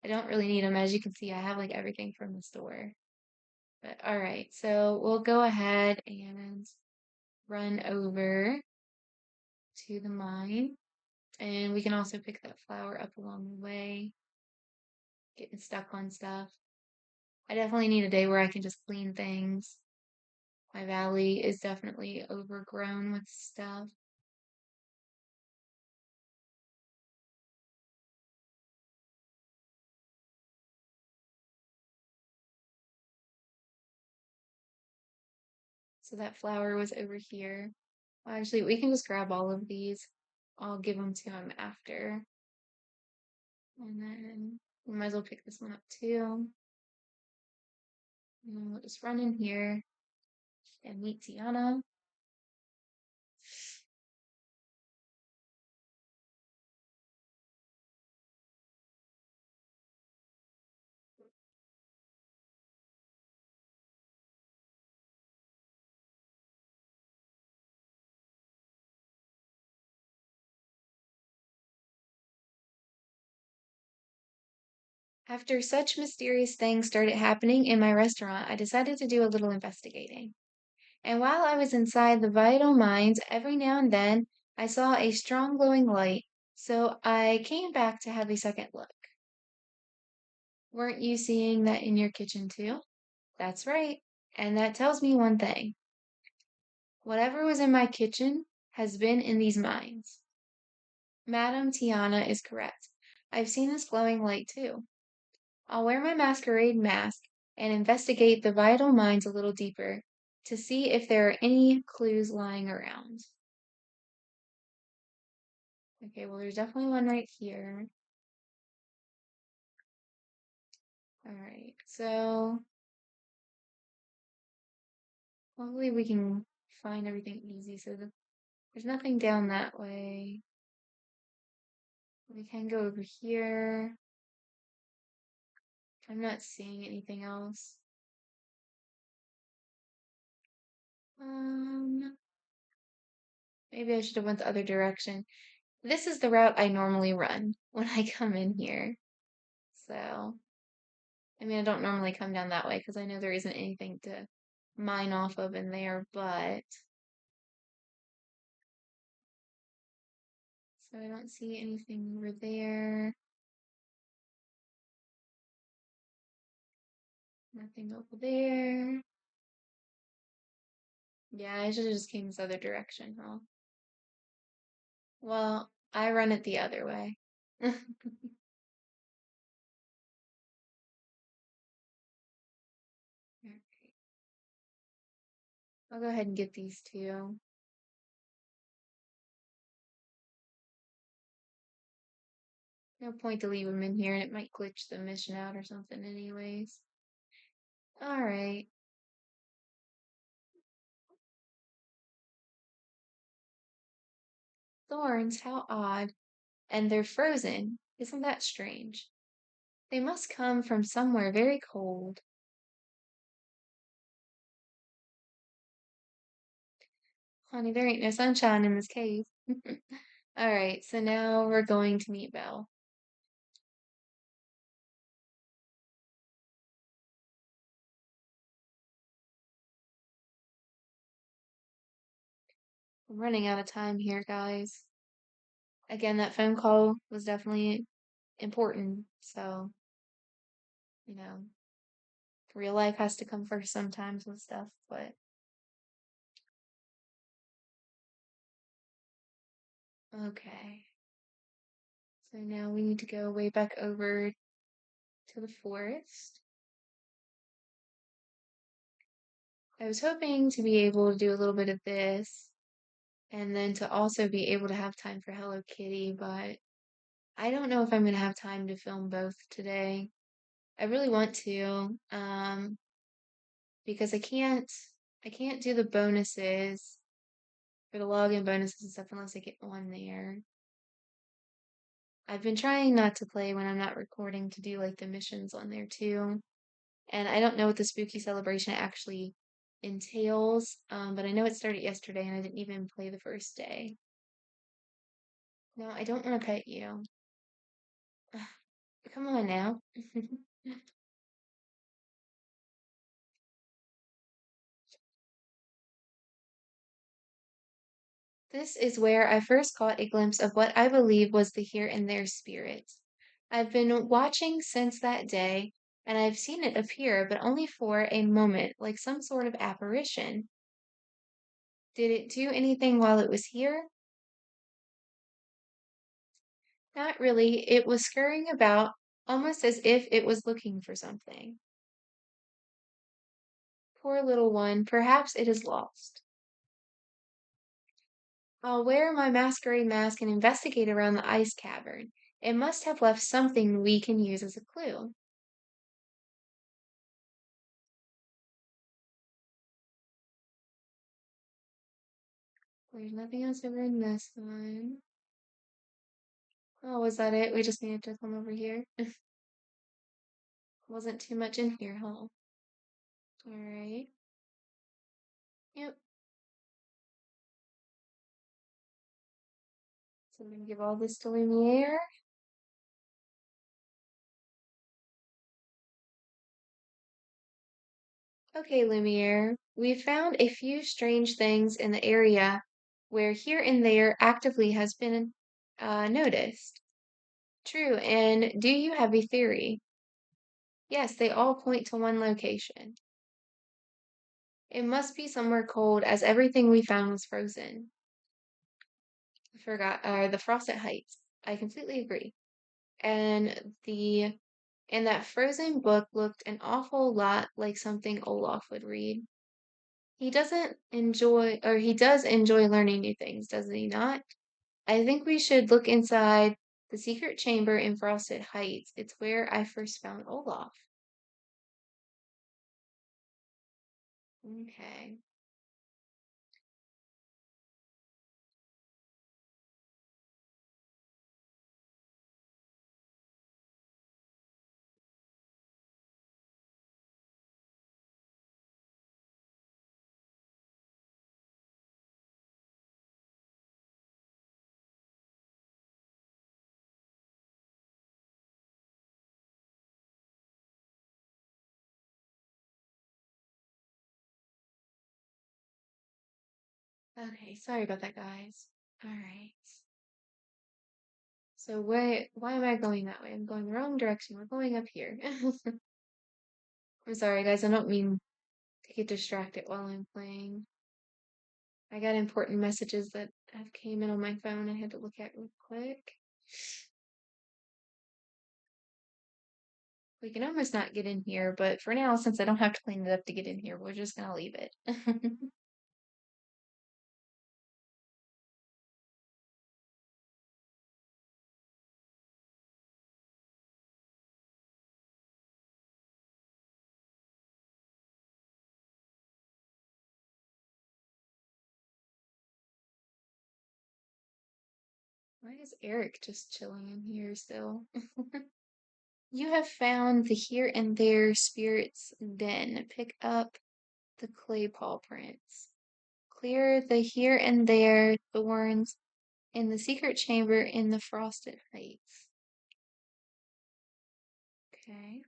I don't really need them. As you can see, I have like everything from the store. But all right, so we'll go ahead and run over to the mine. And we can also pick that flower up along the way, getting stuck on stuff. I definitely need a day where I can just clean things. My valley is definitely overgrown with stuff. So that flower was over here. Well, actually, we can just grab all of these. I'll give them to him after. And then we might as well pick this one up too. And then we'll just run in here and meet Tiana. After such mysterious things started happening in my restaurant, I decided to do a little investigating. And while I was inside the vital mines, every now and then I saw a strong glowing light, so I came back to have a second look. Weren't you seeing that in your kitchen too? That's right. And that tells me one thing. Whatever was in my kitchen has been in these mines. Madame Tiana is correct. I've seen this glowing light too. I'll wear my masquerade mask and investigate the vital mines a little deeper to see if there are any clues lying around. Okay, well, there's definitely one right here. All right, so hopefully we can find everything easy. So there's nothing down that way. We can go over here. I'm not seeing anything else. Um, Maybe I should have went the other direction. This is the route I normally run when I come in here. So, I mean, I don't normally come down that way because I know there isn't anything to mine off of in there, but so I don't see anything over there. Nothing over there. Yeah, I should have just came this other direction, huh? Well, I run it the other way. I'll go ahead and get these two. No point to leave them in here, and it might glitch the mission out or something anyways. Alright. Thorns, how odd. And they're frozen. Isn't that strange? They must come from somewhere very cold. Honey, there ain't no sunshine in this cave. Alright, so now we're going to meet Belle. I'm running out of time here, guys. Again, that phone call was definitely important, so, you know, real life has to come first sometimes with stuff, but okay. So now we need to go way back over to the forest. I was hoping to be able to do a little bit of this and then to also be able to have time for Hello Kitty, but I don't know if I'm gonna have time to film both today. I really want to, because I can't do the bonuses for the login bonuses and stuff unless I get on there. I've been trying not to play when I'm not recording to do like the missions on there too. And I don't know what the spooky celebration actually entails, but I know it started yesterday and I didn't even play the first day. No, I don't want to pet you. Come on now. This is where I first caught a glimpse of what I believe was the here and there spirit. I've been watching since that day, and I've seen it appear, but only for a moment, like some sort of apparition. Did it do anything while it was here? Not really. It was scurrying about, almost as if it was looking for something. Poor little one, perhaps it is lost. I'll wear my masquerade mask and investigate around the ice cavern. It must have left something we can use as a clue. There's nothing else over in this one. Oh, was that it? We just needed to come over here. Wasn't too much in here, huh? Alright. Yep. So I'm gonna give all this to Lumiere. Okay, Lumiere, we found a few strange things in the area where here and there actively has been noticed. True, and do you have a theory? Yes, they all point to one location. It must be somewhere cold, as everything we found was frozen. I forgot, the Frosted Heights. I completely agree. And that frozen book looked an awful lot like something Olaf would read. He does enjoy learning new things, does he not? I think we should look inside the secret chamber in Frosted Heights. It's where I first found Olaf. Okay. Okay, sorry about that, guys. All right. So why am I going that way? I'm going the wrong direction. We're going up here. I'm sorry, guys. I don't mean to get distracted while I'm playing. I got important messages that have came in on my phone I had to look at real quick. We can almost not get in here, but for now, since I don't have to clean it up to get in here, we're just gonna leave it. Why is Eric just chilling in here still? You have found the here and there spirit's den. Pick up the clay paw prints. Clear the here and there thorns in the secret chamber in the frosted heights. Okay.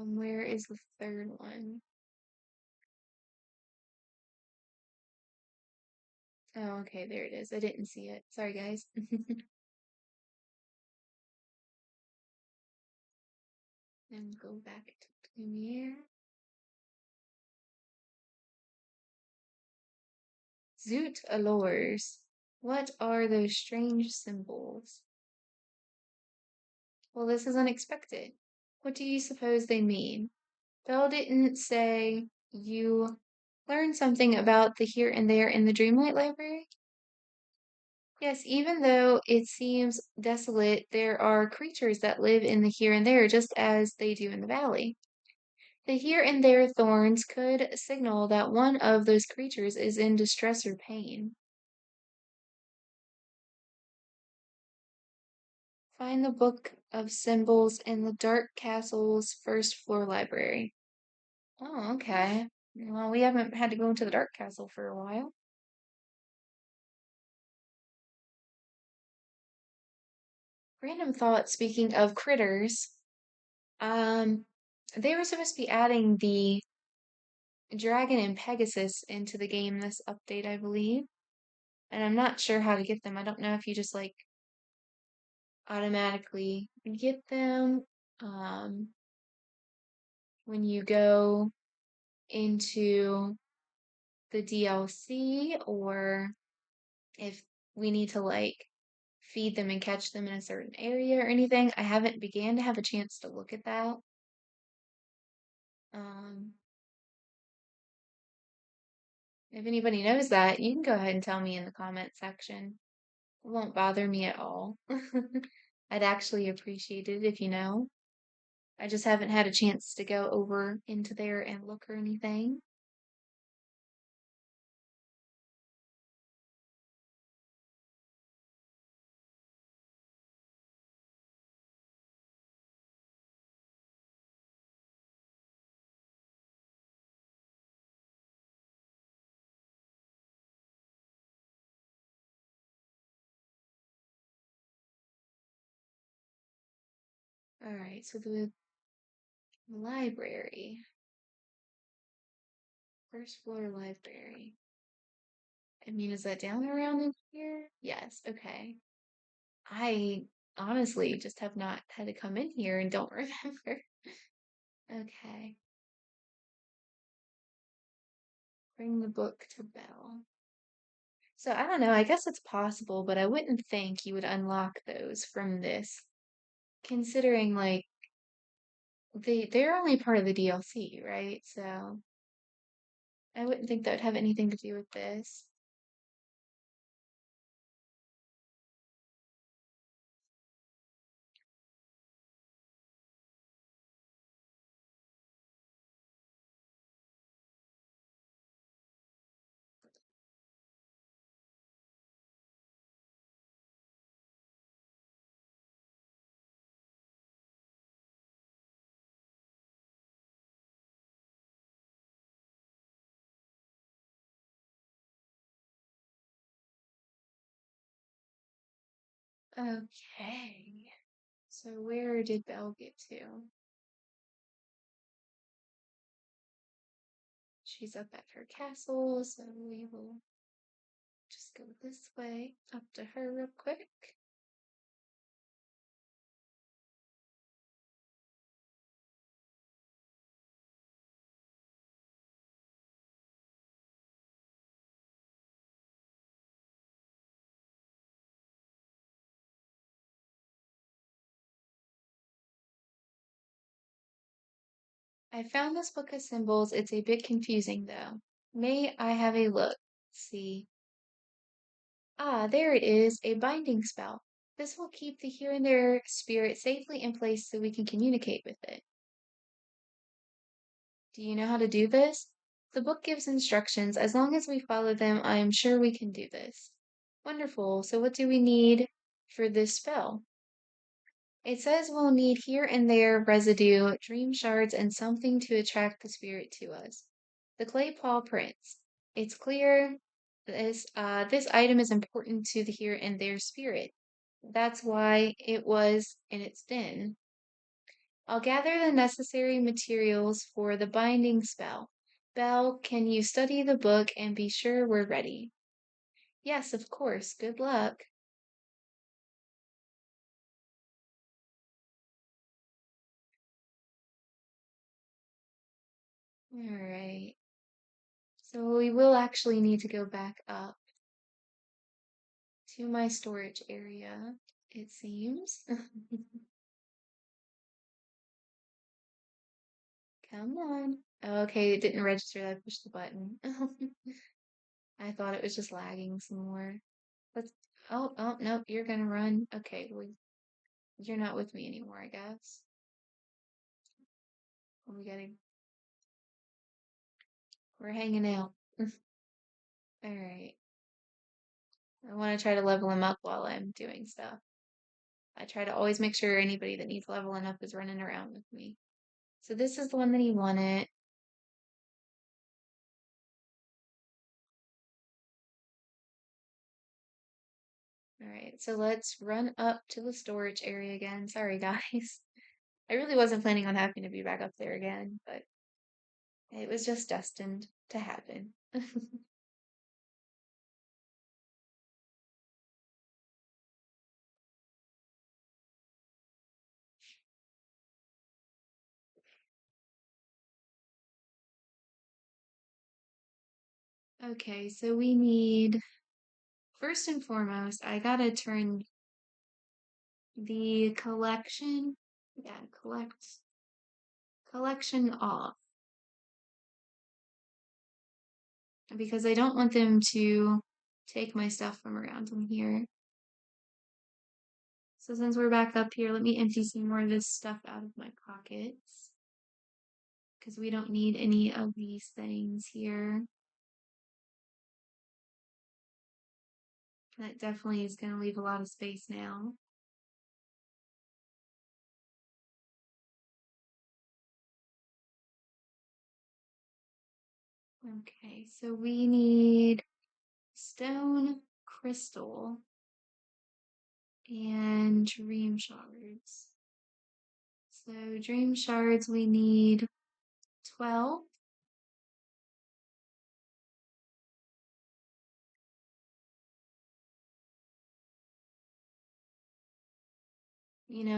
Where is the third one? Oh, okay, there it is. I didn't see it. Sorry, guys. And go back to Premiere. Zoot allures. What are those strange symbols? Well, this is unexpected. What do you suppose they mean? Belle didn't say you learned something about the here and there in the Dreamlight Library? Yes, even though it seems desolate, there are creatures that live in the here and there just as they do in the valley. The here and there thorns could signal that one of those creatures is in distress or pain. Find the book of symbols in the Dark Castle's first floor library. Oh, okay. Well, we haven't had to go into the Dark Castle for a while. Random thought, speaking of critters, um, they were supposed to be adding the Dragon and Pegasus into the game this update, I believe. And I'm not sure how to get them. I don't know if you just like automatically get them um when you go into the DLC or if we need to like feed them and catch them in a certain area or anything. I haven't began to have a chance to look at that. Um, if anybody knows that, you can go ahead and tell me in the comment section. It won't bother me at all. I'd actually appreciate it if you know. I just haven't had a chance to go over into there and look or anything. All right, so the library, first floor library. I mean, is that down around in here? Yes, okay. I honestly just have not had to come in here and don't remember. Okay. Bring the book to Belle. So I don't know, I guess it's possible, but I wouldn't think you would unlock those from this, considering like they're only part of the DLC, right? So I wouldn't think that would have anything to do with this. Okay. So where did Belle get to? She's up at her castle, so we will just go this way up to her real quick. I found this book of symbols. It's a bit confusing though. May I have a look? See. Ah, there it is, a binding spell. This will keep the here and there spirit safely in place so we can communicate with it. Do you know how to do this? The book gives instructions. As long as we follow them, I am sure we can do this. Wonderful. So what do we need for this spell? It says we'll need here and there residue, dream shards, and something to attract the spirit to us. The clay paw prints. It's clear this item is important to the here and there spirit. That's why it was in its den. I'll gather the necessary materials for the binding spell. Belle, can you study the book and be sure we're ready? Yes, of course. Good luck. All right. So we will actually need to go back up to my storage area, it seems. Come on. Okay, it didn't register that I pushed the button. I thought it was just lagging some more. Let's. Oh, no, you're gonna run. Okay, well, you're not with me anymore, I guess. We gotta. We're hanging out. All right. I want to try to level him up while I'm doing stuff. I try to always make sure anybody that needs leveling up is running around with me. So this is the one that he wanted. All right, so let's run up to the storage area again. Sorry, guys. I really wasn't planning on having to be back up there again, but it was just destined to happen. Okay, so we need, first and foremost, I gotta turn the collection off because I don't want them to take my stuff from around in here. So since we're back up here, let me empty some more of this stuff out of my pockets because we don't need any of these things here. That definitely is going to leave a lot of space now. Okay, so we need stone, crystal, and dream shards. So dream shards, we need 12.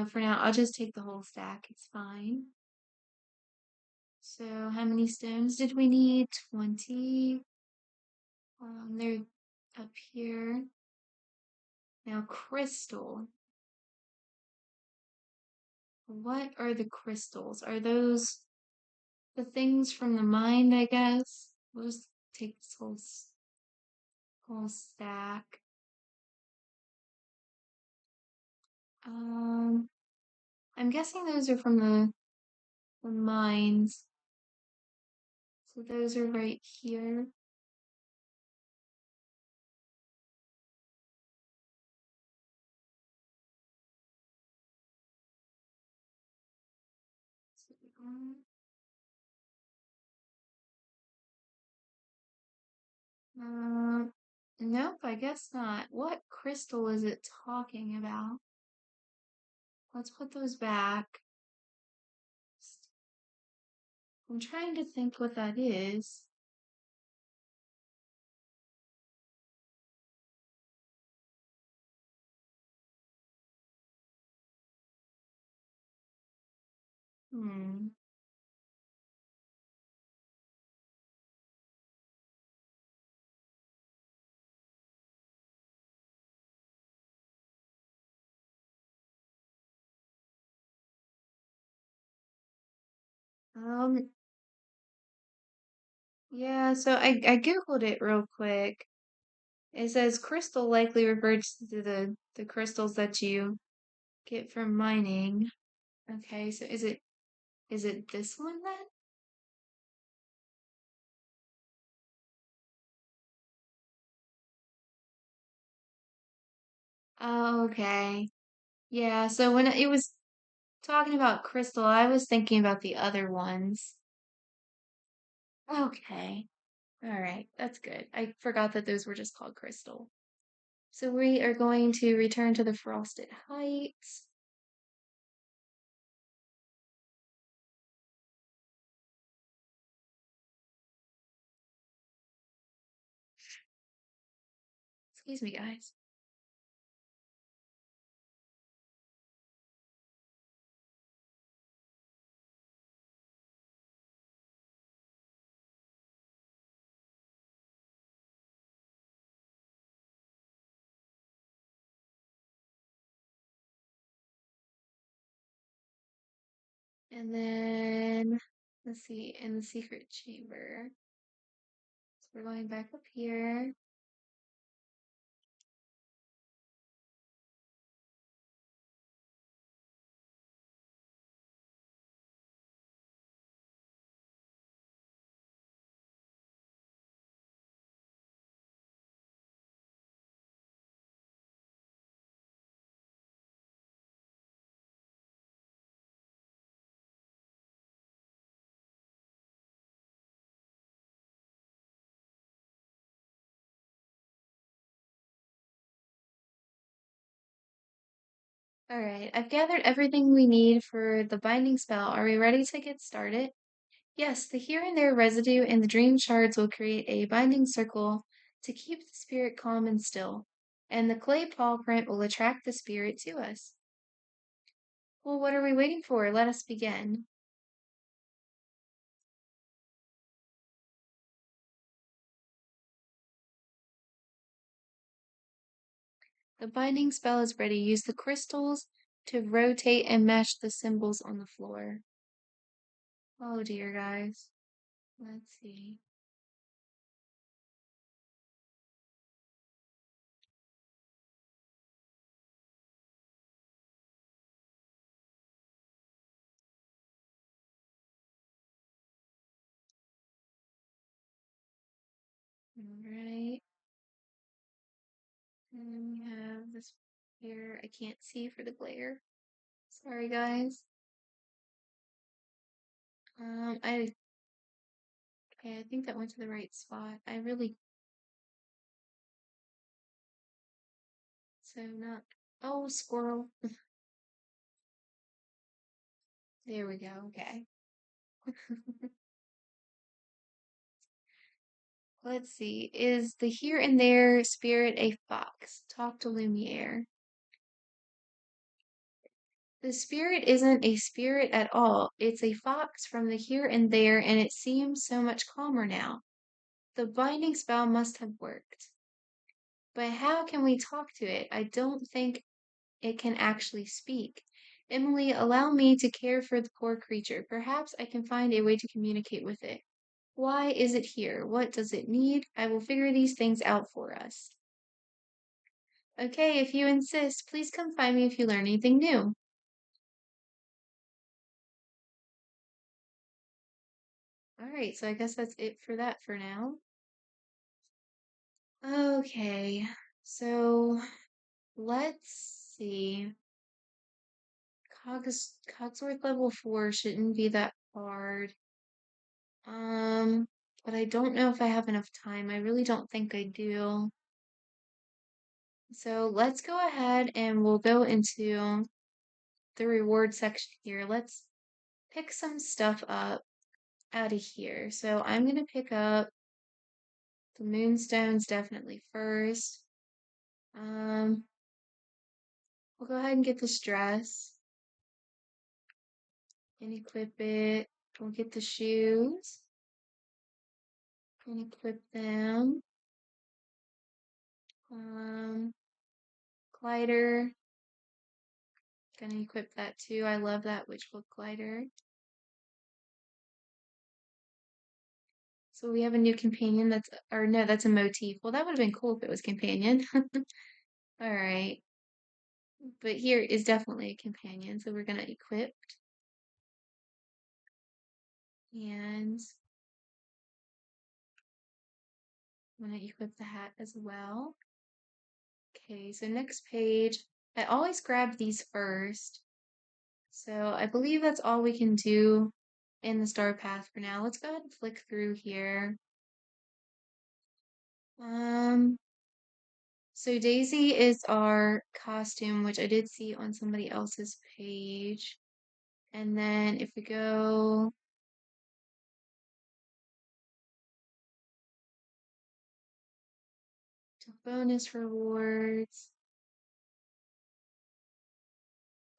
For now, I'll just take the whole stack. It's fine. So how many stones did we need? 20. They're up here. Now crystal. What are the crystals? Are those the things from the mind, I guess? We'll just take this whole stack. I'm guessing those are from the mines. So those are right here. Nope, I guess not. What crystal is it talking about? Let's put those back. I'm trying to think what that is. Hmm. Um, yeah, so I Googled it real quick. It says crystal likely refers to the crystals that you get from mining. Okay, so is it this one then? Oh, okay. Yeah, so when it was talking about crystal, I was thinking about the other ones. Okay. All right, that's good. I forgot that those were just called crystal. So we are going to return to the Frosted Heights. Excuse me, guys. And then let's see, in the secret chamber. So we're going back up here. All right, I've gathered everything we need for the binding spell. Are we ready to get started? Yes, the here and there residue in the dream shards will create a binding circle to keep the spirit calm and still, and the clay paw print will attract the spirit to us. Well, what are we waiting for? Let us begin. The binding spell is ready. Use the crystals to rotate and match the symbols on the floor. Oh dear, guys. Let's see. All right. And we have this here. I can't see for the glare. Sorry, guys. I okay, I think that went to the right spot. I really so not. Oh, squirrel. There we go. Okay. Let's see. Is the here and there spirit a fox? Talk to Lumiere. The spirit isn't a spirit at all. It's a fox from the here and there, and it seems so much calmer now. The binding spell must have worked. But how can we talk to it? I don't think it can actually speak. Emily, allow me to care for the poor creature. Perhaps I can find a way to communicate with it. Why is it here? What does it need? I will figure these things out for us. Okay, if you insist, please come find me if you learn anything new. All right, so I guess that's it for that for now. Okay, so let's see. Cogsworth level 4 shouldn't be that hard. Um, but I don't know if I have enough time. I really don't think I do. So let's go ahead and we'll go into the reward section here. Let's pick some stuff up out of here. So I'm going to pick up the moonstones definitely first. We'll go ahead and get this dress and equip it. We'll get the shoes and equip them. Um, glider. Gonna equip that too. I love that witchbook glider. So we have a new companion that's, or no, that's a motif. Well, that would have been cool if it was companion. All right. But here is definitely a companion. So we're gonna equip and I'm gonna equip the hat as well. Okay, so next page. I always grab these first. So I believe that's all we can do in the star path for now. Let's go ahead and flick through here. So Daisy is our costume, which I did see on somebody else's page. And then if we go to bonus rewards.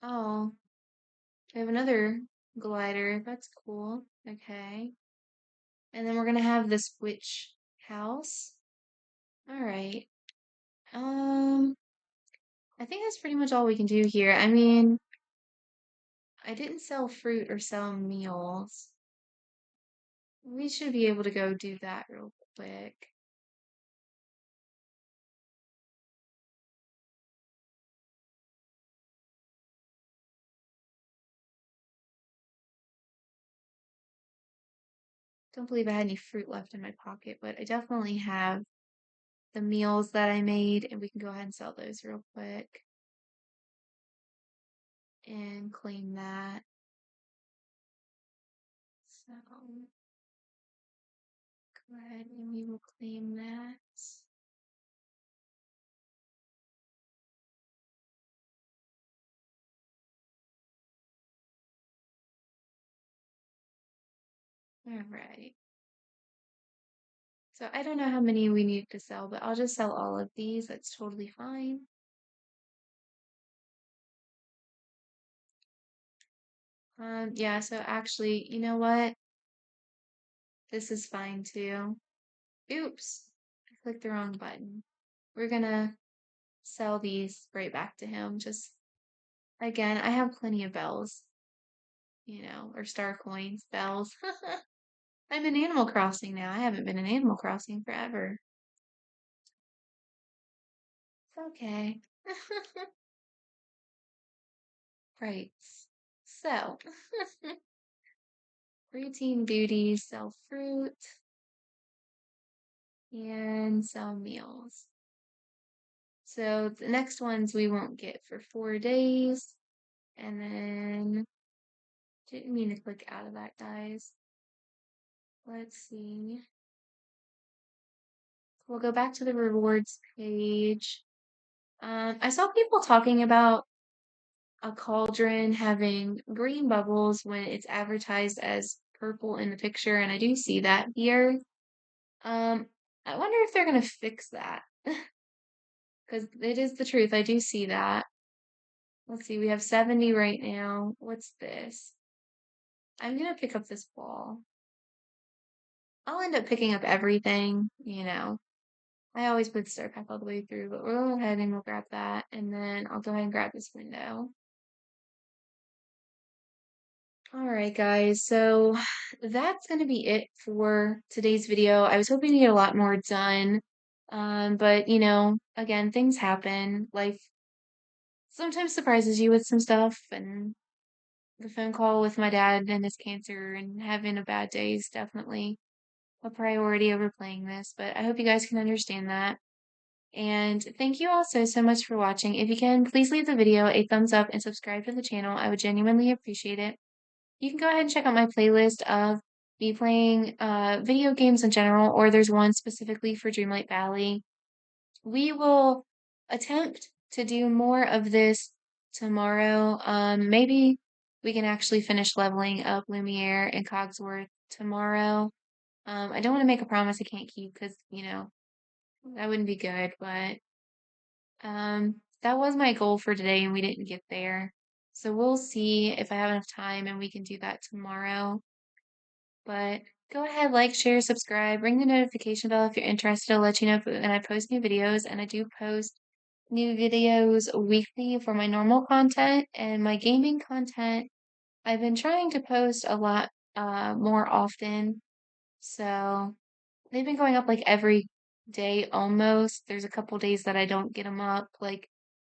Oh, we have another glider. That's cool. Okay. And then we're gonna have this witch house. All right. I think that's pretty much all we can do here. I mean, I didn't sell fruit or sell meals. We should be able to go do that real quick. Don't believe I had any fruit left in my pocket, but I definitely have the meals that I made, and we can go ahead and sell those real quick and claim that. So go ahead and we will claim that. All right. So I don't know how many we need to sell, but I'll just sell all of these. That's totally fine. Yeah, so actually, you know what? This is fine too. Oops, I clicked the wrong button. We're gonna sell these right back to him. Just again, I have plenty of bells, or star coins, bells. I'm in Animal Crossing now. I haven't been in Animal Crossing forever. It's okay. Right. So, routine duties, sell fruit and sell meals. So the next ones we won't get for 4 days. And then, didn't mean to click out of that, guys. Let's see. We'll go back to the rewards page. I saw people talking about a cauldron having green bubbles when it's advertised as purple in the picture, and I do see that here. Um, I wonder if they're gonna fix that. Because it is the truth. I do see that. Let's see, we have 70 right now. What's this? I'm gonna pick up this ball. I'll end up picking up everything, you know. I always put Star Pack all the way through, but we'll go ahead and we'll grab that, and then I'll go ahead and grab this window. All right, guys, so that's going to be it for today's video. I was hoping to get a lot more done, but you know, again, things happen. Life sometimes surprises you with some stuff, and the phone call with my dad and his cancer and having a bad day is definitely a priority over playing this, but I hope you guys can understand that. And thank you all so much for watching. If you can, please leave the video a thumbs up and subscribe to the channel. I would genuinely appreciate it. You can go ahead and check out my playlist of me playing video games in general, or there's one specifically for Dreamlight Valley. We will attempt to do more of this tomorrow. Maybe we can actually finish leveling up Lumiere and Cogsworth tomorrow. I don't want to make a promise I can't keep because, you know, that wouldn't be good, but that was my goal for today and we didn't get there. So we'll see if I have enough time and we can do that tomorrow. But go ahead, like, share, subscribe, ring the notification bell if you're interested. I'll let you know when I post new videos, and I do post new videos weekly for my normal content and my gaming content. I've been trying to post a lot more often, so they've been going up like every day almost. There's a couple days that I don't get them up, like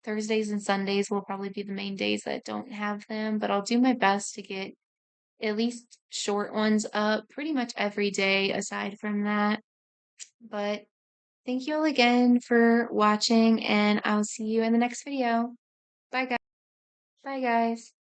Thursdays and Sundays will probably be the main days that don't have them, but I'll do my best to get at least short ones up pretty much every day aside from that. But thank you all again for watching, and I'll see you in the next video. Bye, guys. Bye, guys.